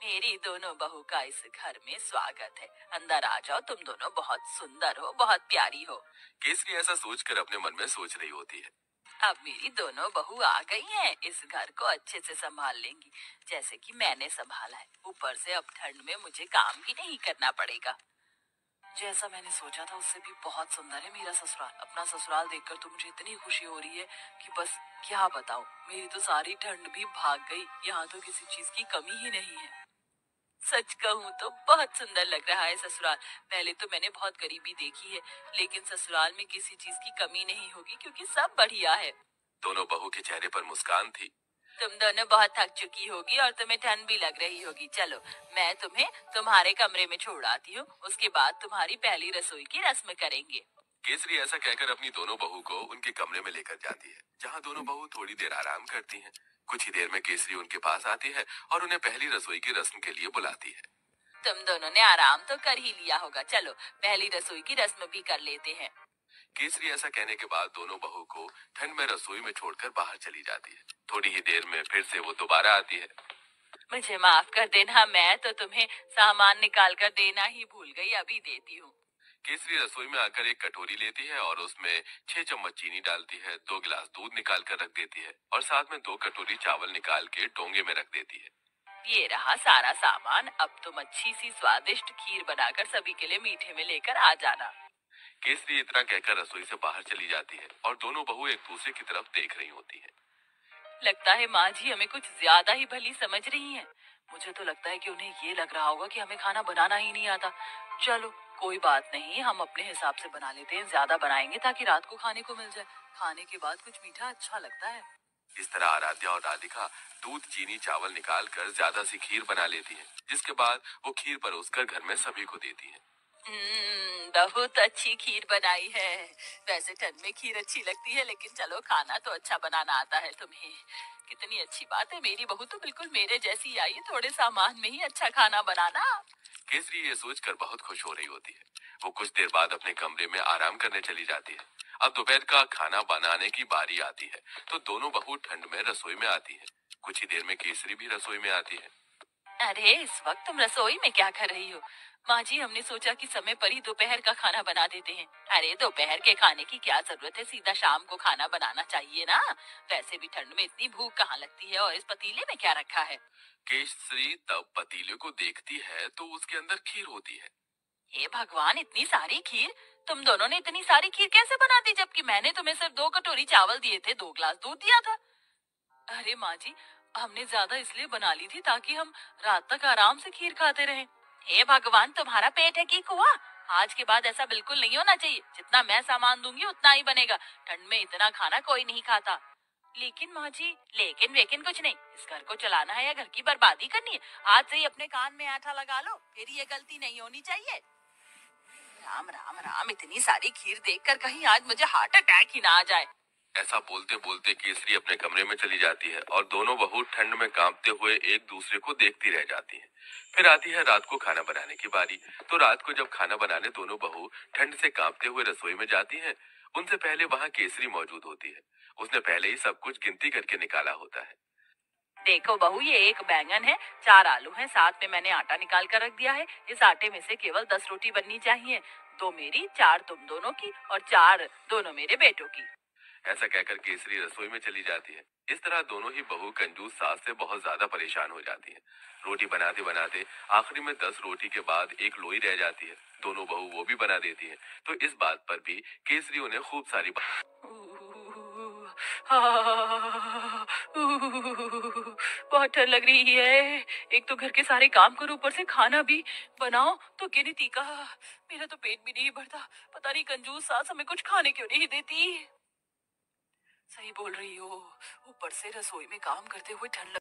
मेरी दोनों बहू का इस घर में स्वागत है। अंदर आ जाओ, तुम दोनों बहुत सुंदर हो, बहुत प्यारी हो। केसरी ऐसा सोचकर अपने मन में सोच रही होती है। अब मेरी दोनों बहू आ गई हैं, इस घर को अच्छे से संभाल लेंगी, जैसे कि मैंने संभाला है। ऊपर से अब ठंड में मुझे काम भी नहीं करना पड़ेगा। जैसा मैंने सोचा था उससे भी बहुत सुंदर है मेरा ससुराल। अपना ससुराल देखकर तो मुझे इतनी खुशी हो रही है कि बस क्या बताऊं। मेरी तो सारी ठंड भी भाग गई। यहाँ तो किसी चीज की कमी ही नहीं है। सच कहूँ तो बहुत सुंदर लग रहा है ससुराल। पहले तो मैंने बहुत गरीबी देखी है, लेकिन ससुराल में किसी चीज की कमी नहीं होगी क्योंकि सब बढ़िया है। दोनों बहू के चेहरे पर मुस्कान थी। तुम दोनों बहुत थक चुकी होगी और तुम्हें ठंड भी लग रही होगी। चलो, मैं तुम्हें तुम्हारे कमरे में छोड़ आती हूँ। उसके बाद तुम्हारी पहली रसोई की रस्म करेंगे। केसरी ऐसा कहकर अपनी दोनों बहू को उनके कमरे में लेकर जाती है, जहाँ दोनों बहू थोड़ी देर आराम करती हैं। कुछ ही देर में केसरी उनके पास आती है और उन्हें पहली रसोई की रस्म के लिए बुलाती है। तुम दोनों ने आराम तो कर ही लिया होगा, चलो पहली रसोई की रस्म भी कर लेते हैं। केसरी ऐसा कहने के बाद दोनों बहू को ठंड में रसोई में छोड़कर बाहर चली जाती है। थोड़ी ही देर में फिर से वो दोबारा आती है। मुझे माफ कर देना, मैं तो तुम्हें सामान निकाल कर देना ही भूल गई। अभी देती हूँ। केसरी रसोई में आकर एक कटोरी लेती है और उसमें 6 चम्मच चीनी डालती है, 2 गिलास दूध निकाल कर रख देती है और साथ में 2 कटोरी चावल निकाल के डोंगे में रख देती है। ये रहा सारा सामान। अब तुम अच्छी सी स्वादिष्ट खीर बनाकर सभी के लिए मीठे में लेकर आ जाना। केसरी इतना कहकर रसोई से बाहर चली जाती है और दोनों बहू एक दूसरे की तरफ देख रही होती हैं। लगता है माँ जी हमें कुछ ज्यादा ही भली समझ रही हैं। मुझे तो लगता है कि उन्हें ये लग रहा होगा कि हमें खाना बनाना ही नहीं आता। चलो कोई बात नहीं, हम अपने हिसाब से बना लेते हैं। ज्यादा बनाएंगे ताकि रात को खाने को मिल जाए। खाने के बाद कुछ मीठा अच्छा लगता है। इस तरह आराध्या और राधिका दूध चीनी चावल निकाल कर ज्यादा सी खीर बना लेती हैं, जिसके बाद वो खीर परोसकर घर में सभी को देती हैं। बहुत अच्छी खीर बनाई है। वैसे ठंड में खीर अच्छी लगती है, लेकिन चलो खाना तो अच्छा बनाना आता है तुम्हें। कितनी अच्छी बात है, मेरी बहू तो बिल्कुल मेरे जैसी आई है, थोड़े सामान में ही अच्छा खाना बनाना। केसरी ये सोचकर बहुत खुश हो रही होती है। वो कुछ देर बाद अपने कमरे में आराम करने चली जाती है। अब दोपहर का खाना बनाने की बारी आती है, तो दोनों बहू ठंड में रसोई में आती है। कुछ ही देर में केसरी भी रसोई में आती है। अरे इस वक्त तुम रसोई में क्या कर रही हो? माँ जी हमने सोचा कि समय पर ही दोपहर का खाना बना देते हैं। अरे दोपहर के खाने की क्या जरूरत है, सीधा शाम को खाना बनाना चाहिए ना। वैसे भी ठंड में इतनी भूख कहाँ लगती है। और इस पतीले में क्या रखा है? केसरी तब पतीले को देखती है तो उसके अंदर खीर होती है। हे भगवान, इतनी सारी खीर! तुम दोनों ने इतनी सारी खीर कैसे बना दी, जबकि मैंने तुम्हें सिर्फ 2 कटोरी चावल दिए थे, 2 गिलास दूध दिया था। अरे माँ जी, हमने ज्यादा इसलिए बना ली थी ताकि हम रात तक आराम से खीर खाते रहें। हे भगवान, तुम्हारा पेट है कि कुआं? आज के बाद ऐसा बिल्कुल नहीं होना चाहिए। जितना मैं सामान दूंगी उतना ही बनेगा। ठंड में इतना खाना कोई नहीं खाता। लेकिन माँ जी, लेकिन वेकिन कुछ नहीं। इस घर को चलाना है या घर की बर्बादी करनी है? आज से ही अपने कान में आटा लगा लो, फिर ये गलती नहीं होनी चाहिए। राम राम राम, इतनी सारी खीर देखकर कहीं आज मुझे हार्ट अटैक ही ना आ जाए। ऐसा बोलते बोलते केसरी अपने कमरे में चली जाती है और दोनों बहू ठंड में कांपते हुए एक दूसरे को देखती रह जाती हैं। फिर आती है रात को खाना बनाने की बारी। तो रात को जब खाना बनाने दोनों बहू ठंड से कांपते हुए रसोई में जाती हैं, उनसे पहले वहां केसरी मौजूद होती है। उसने पहले ही सब कुछ गिनती करके निकाला होता है। देखो बहू, ये एक बैंगन है, 4 आलू हैं, साथ में मैंने आटा निकाल कर रख दिया है। इस आटे में से केवल 10 रोटी बननी चाहिए। 2 मेरी, 4 तुम दोनों की और 4 दोनों मेरे बेटों की। ऐसा कहकर केसरी रसोई में चली जाती है। इस तरह दोनों ही बहू कंजूस सास से बहुत ज्यादा परेशान हो जाती हैं। रोटी बनाते बनाते आखिरी में 10 रोटी के बाद एक लोई रह जाती है। दोनों बहू वो भी बना देती हैं। तो इस बात पर भी केसरी उन्हें खूब सारी बहुत ठंड लग रही है। एक तो घर के सारे काम करो, ऊपर से खाना भी बनाओ, तो गिनती का। मेरा तो पेट भी नहीं भरता। पता नहीं कंजूस सास हमें कुछ खाने क्यों नहीं देती। सही बोल रही हो, ऊपर से रसोई में काम करते हुए ठंड